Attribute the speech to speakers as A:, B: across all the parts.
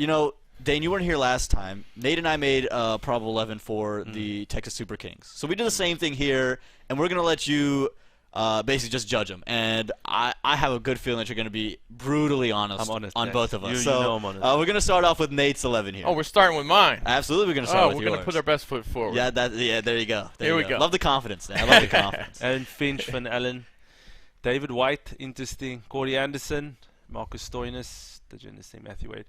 A: you know, Dane, you weren't here last time. Nate and I made a probable 11 for the Texas Super Kings. So we did the same thing here, and we're going to let you basically just judge them. And I have a good feeling that you're going to be brutally honest, on both of us.
B: You
A: so
B: know I'm honest.
A: we're going to start off with Nate's 11 here.
C: Oh, we're starting with mine.
A: Absolutely, we're going to start with
C: we're
A: yours.
C: going to put our best foot forward.
A: Yeah, there you go.
C: Here we go.
A: Love the confidence, man. I love the confidence.
B: And Finch, Van Allen, David White, interesting. Corey Anderson, Marcus Stoinis, did you understand Matthew Wade?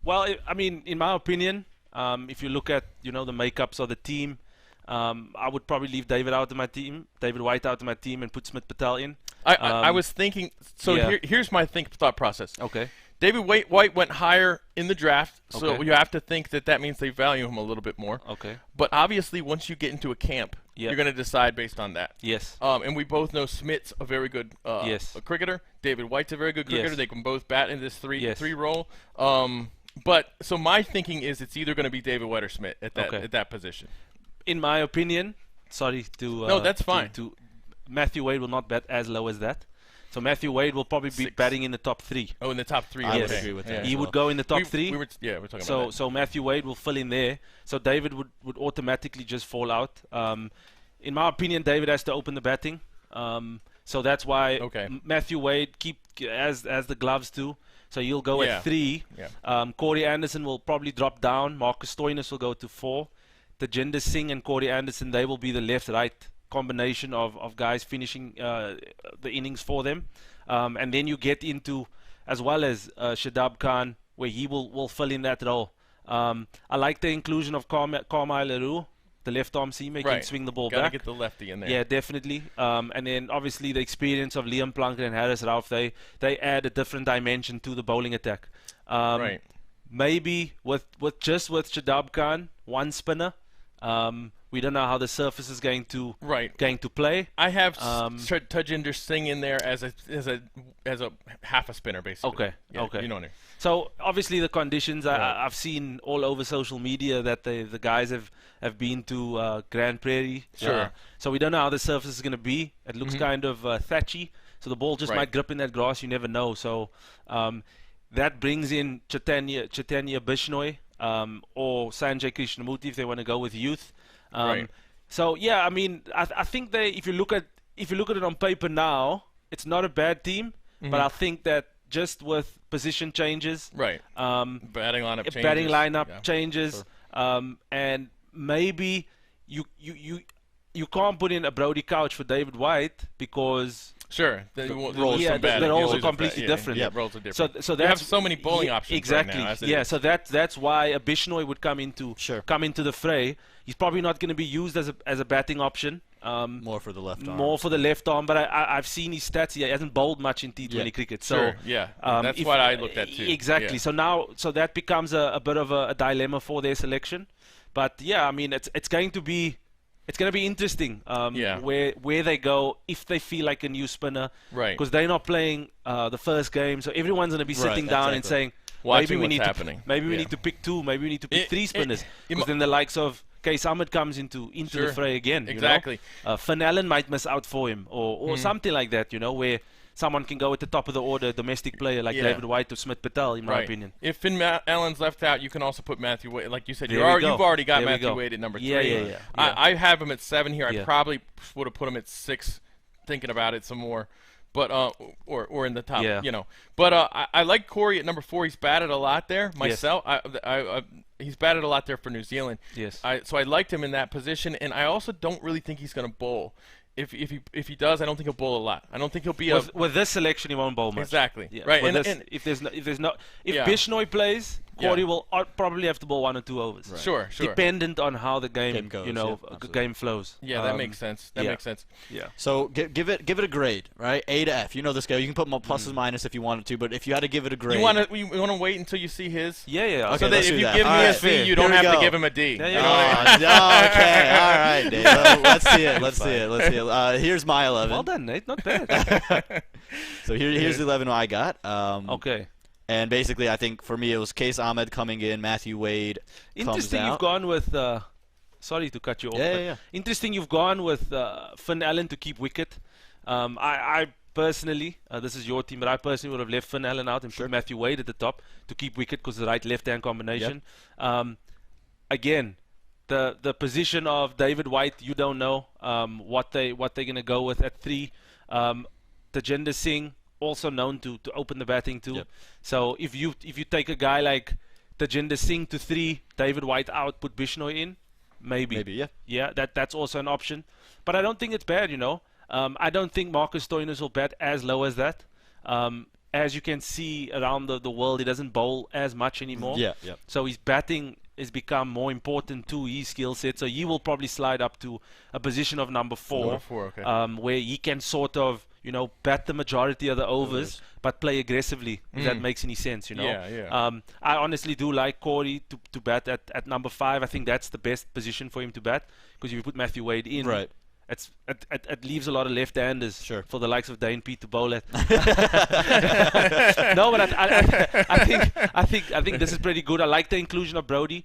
B: Well, I mean, in my opinion, if you look at the makeups of the team, I would probably leave David White out of my team, and put Smith Patel in.
C: I was thinking. So here's my thought process.
B: Okay.
C: David White went higher in the draft, so
B: Okay.
C: you have to think that means they value him a little bit more.
B: Okay.
C: But obviously, once you get into a camp, you're going to decide based on that.
B: Yes.
C: And we both know Smith's a very good cricketer. David White's a very good cricketer.
B: Yes.
C: They can both bat in this three role.
B: But
C: so my thinking is it's either going to be David White or Smith at that position.
B: In my opinion, sorry to
C: no, that's fine.
B: To Matthew Wade will not bat as low as that. So Matthew Wade will probably be batting in the top 3.
C: Oh, in the top 3.
A: I
C: okay.
A: would agree with that.
B: He would go in the top 3.
C: we're talking about that.
B: So Matthew Wade will fill in there. So David would automatically just fall out. In my opinion, David has to open the batting. So that's why Matthew Wade keep as the gloves do. So he'll go at 3.
C: Yeah.
B: Corey Anderson will probably drop down. Marcus Stoinis will go to 4. Tajinder Singh and Corey Anderson, they will be the left-right combination of guys finishing the innings for them. And then you get into, as well as Shadab Khan, where he will fill in that role. I like the inclusion of Carmine Leroux, the left-arm seamer. He can swing the ball
C: Gotta
B: back.
C: get the lefty in there.
B: Yeah, definitely. And then obviously the experience of Liam Plunkett and Harris Rauf, they add a different dimension to the bowling attack. Maybe with Shadab Khan, one spinner. We don't know how the surface is going to play.
C: I have Tajinder Singh in there as a half a spinner basically.
B: Okay.
C: Yeah,
B: okay.
C: You know what I mean.
B: So obviously the conditions, I've seen all over social media that the guys have been to Grand Prairie.
C: Sure.
B: So we don't know how the surface is going to be. It looks kind of thatchy, so the ball just might grip in that grass. You never know. So that brings in Chaitanya Bishnoi or Sanjay Krishnamurti if they want to go with youth. So yeah, I mean, I think if you look at it on paper now, it's not a bad team, but I think that just with position changes,
C: batting lineup
B: changes, and maybe you can't put in a Brody Couch for David White because
C: the roles
B: are completely different.
C: Yeah, roles are different.
B: So
C: they have so many bowling options.
B: Exactly.
C: Right now,
B: yeah. So that's why a Bishnoi would come into the fray. He's probably not going to be used as a batting option.
A: More for the left arm.
B: More for the left arm, but I've seen his stats. He hasn't bowled much in T20 cricket. So
C: that's what I looked at too.
B: Exactly.
C: Yeah.
B: So that becomes a bit of a dilemma for their selection. But yeah, I mean, it's going to be interesting where they go if they feel like a new spinner, because they're not playing the first game, so everyone's going to be sitting down and saying,
C: maybe we need
B: to pick 2, maybe we need to pick 3 spinners, because then the likes of Case Ahmed comes into the fray again.
C: Exactly.
B: Finn Allen might miss out for him, or something like that, where someone can go at the top of the order, a domestic player like David White or Smith Patel, in my opinion.
C: If Finn Allen's left out, you can also put Matthew Wade. Like you said, you've already got Matthew Wade at number 3.
B: Yeah.
C: I have him at 7 here. I probably would have put him at 6, thinking about it some more. But or in the top, But I like Corey at number 4. He's batted a lot there. Myself, he's batted a lot there for New Zealand.
B: Yes.
C: So I liked him in that position, and I also don't really think he's going to bowl. If he does, I don't think he'll bowl a lot. I don't think he'll be
B: with this selection. He won't bowl much.
C: Exactly.
B: Yeah.
C: Right.
B: And if Bishnoi plays, Corey will probably have to bowl 1 or 2 overs.
C: Right. Sure.
B: Dependent on how the game
A: goes,
C: game
B: flows.
C: Yeah, that makes sense. That makes sense.
B: Yeah.
A: So give it a grade, right? A to F. You know this guy. You can put pluses, minus if you wanted to, but if you had to give it a grade,
C: you want to wait until you see his.
B: Yeah.
A: Okay,
C: so that if you give me a C, you don't have to give him a D.
A: Okay. All right, Dave. Let's see it. Here's my 11.
B: Well done, Nate. Not bad.
A: So here's the 11 I got.
B: Okay.
A: And basically, I think for me it was Case Ahmed coming in, Matthew Wade
B: Interesting
A: comes out.
B: You've gone with sorry to cut you off.
A: Yeah.
B: Interesting you've gone with Finn Allen to keep wicket. I personally, this is your team, but I personally would have left Finn Allen out and put Matthew Wade at the top to keep wicket because the right-left-hand combination. Again, the position of David White, you don't know what they're going to go with at 3. Tajinder Singh, also known to open the batting too. So if you take a guy like Tajinder Singh to 3, David White out, put Bishnoi in, maybe. That's also an option. But I don't think it's bad, I don't think Marcus Stoinis will bat as low as that. As you can see around the world, he doesn't bowl as much anymore. So his batting has become more important to his skill set. So he will probably slide up to a position of number 4, where he can sort of, bat the majority of the overs, but play aggressively, if that makes any sense, I honestly do like Corey to bat at number 5. I think that's the best position for him to bat, because if you put Matthew Wade in, it leaves a lot of left-handers for the likes of Dane Piedt to bowl at. No, but I think this is pretty good. I like the inclusion of Brody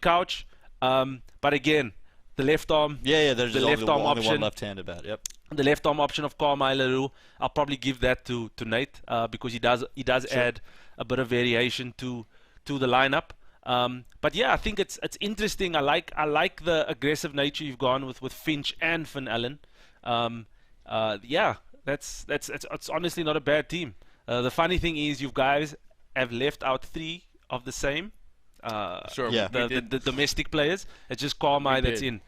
B: Couch, but again, the left arm.
A: There's
B: the left arm option.
A: One left-handed bat.
B: The left arm option of Carmine Leroux, I'll probably give that to Nate because he does add a bit of variation to the lineup. But yeah, I think it's interesting. I like the aggressive nature you've gone with Finch and Finn Allen. It's honestly not a bad team. The funny thing is, you guys have left out 3 of the same. The domestic players. It's just Carmine that's in.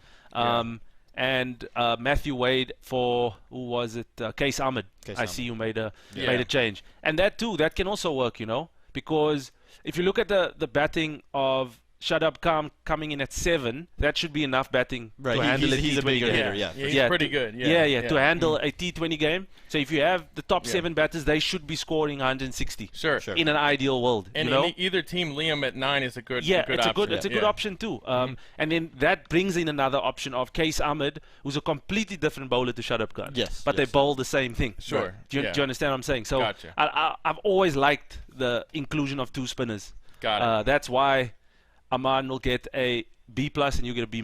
B: And Matthew Wade for, who was it? Case Ahmed. I see you made a change. And that can also work, because if you look at the batting of Shadab Khan coming in at 7, that should be enough batting to handle
A: he's a big hitter.
C: He's pretty good.
B: To handle a T20 game. So if you have the top 7 batters, they should be scoring 160.
C: Sure.
B: In an ideal world.
C: And in either team, Liam at 9 is a good option.
B: It's a good option too. And then that brings in another option of Case Ahmed, who's a completely different bowler to Shadab Khan. But they bowl the same thing.
C: Sure.
B: Do you understand what I'm saying? So I've always liked the inclusion of 2 spinners.
C: Got it.
B: That's why Aaman will get a B+ and you get a B-.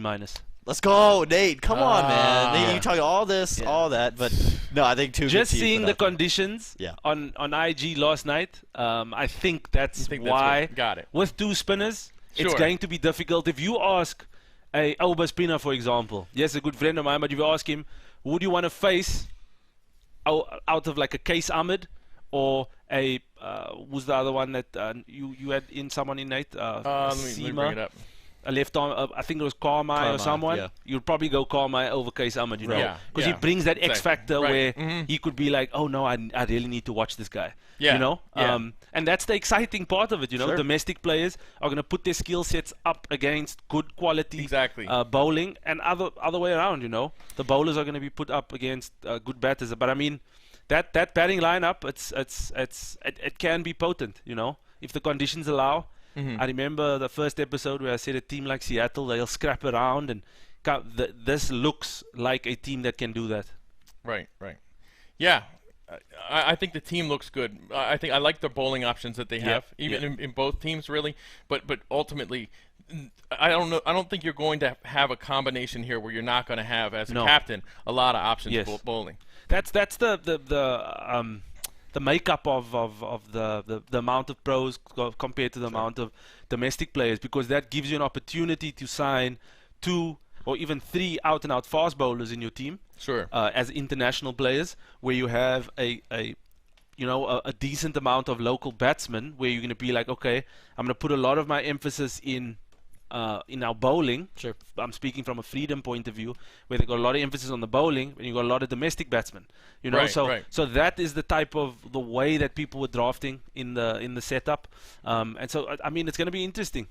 A: Let's go, Nate. Come on, man. Nate, you talk all this, all that, but no, I think 2.
B: Just seeing the conditions on IG last night, I think that's why.
C: Got it.
B: With 2 spinners, it's going to be difficult. If you ask a Oba spinner, for example, yes, a good friend of mine, but if you ask him, would you want to face out of like a Case Ahmed or a who's the other one that you had in someone in, Nate?
C: Let me bring it up.
B: A left arm, I think it was Carmine or someone. You'd probably go Carmine over Case Ahmed, because he brings that X factor where he could be like, oh no, I really need to watch this guy. And that's the exciting part of it. Domestic players are going to put their skill sets up against good quality bowling, and other way around. The bowlers are going to be put up against good batters. But I mean, that batting lineup, it can be potent. If the conditions allow. I remember the first episode where I said a team like Seattle, they'll scrap around, and this looks like a team that can do that.
C: Right. Yeah, I think the team looks good. I think I like the bowling options that they have, even in both teams, really. But ultimately, I don't know. I don't think you're going to have a combination here where you're not going to have, as a captain, a lot of options bowling.
B: That's the makeup of the amount of pros compared to the amount of domestic players, because that gives you an opportunity to sign 2 or even 3 out-and-out fast bowlers in your team as international players, where you have a decent amount of local batsmen, where you're going to be like, okay, I'm going to put a lot of my emphasis in our bowling. I'm speaking from a freedom point of view, where they got a lot of emphasis on the bowling, and you got a lot of domestic batsmen. So that is the way that people were drafting in the setup, and so I mean, it's going to be interesting.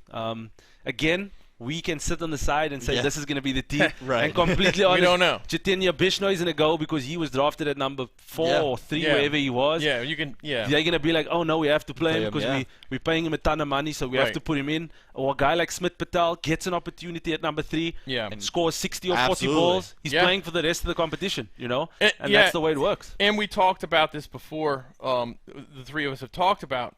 B: Again, we can sit on the side and say this is going to be the team. And completely honest,
C: we don't know.
B: Chaitanya Bishnoi is going to go because he was drafted at number 4 or 3, wherever he was.
C: They're going
B: to be like, oh no, we have to play him because we're paying him a ton of money, so we have to put him in. Or a guy like Smith Patel gets an opportunity at number 3 and scores 60 or 40 balls. He's playing for the rest of the competition, and that's the way it works.
C: And we talked about this before. The 3 of us have talked about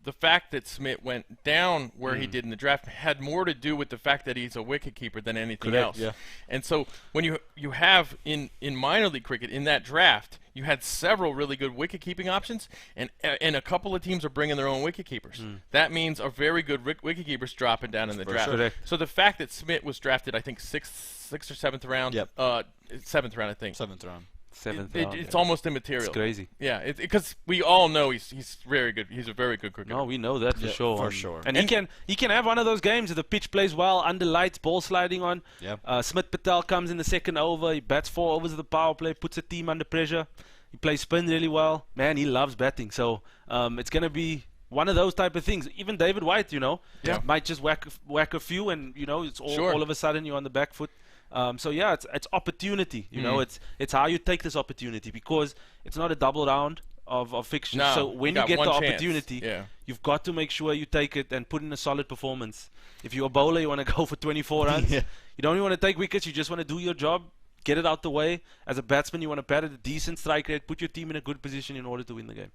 C: the fact that Smith went down where he did in the draft had more to do with the fact that he's a wicketkeeper than anything else.
A: Yeah.
C: And so when you have in minor league cricket in that draft, you had several really good wicket-keeping options, and a couple of teams are bringing their own wicket-keepers. That means a very good wicket-keepers dropping down in the draft.
B: Sure.
C: So the fact that Smith was drafted, I think, sixth or seventh round.
A: Yep.
C: 7th round, I think.
A: 7th round.
C: It's almost immaterial.
B: It's crazy.
C: Yeah, because we all know he's very good. He's a very good cricketer.
B: No, we know that for sure.
A: For sure.
B: And he can have one of those games if the pitch plays well, under lights, ball sliding on.
A: Yep.
B: Smith Patel comes in the second over. He bats 4 overs of the power play, puts a team under pressure. He plays spin really well. Man, he loves batting. So it's going to be one of those type of things. Even David White, might just whack a few, and it's all of a sudden you're on the back foot. So yeah, it's opportunity. It's how you take this opportunity, because it's not a double round of fixtures.
C: No,
B: so when you get the
C: chance.
B: opportunity, you've got to make sure you take it and put in a solid performance. If you're a bowler, you want to go for 24 runs. You don't even want to take wickets. You just want to do your job, get it out the way. As a batsman, you want to bat at a decent strike rate, put your team in a good position in order to win the game.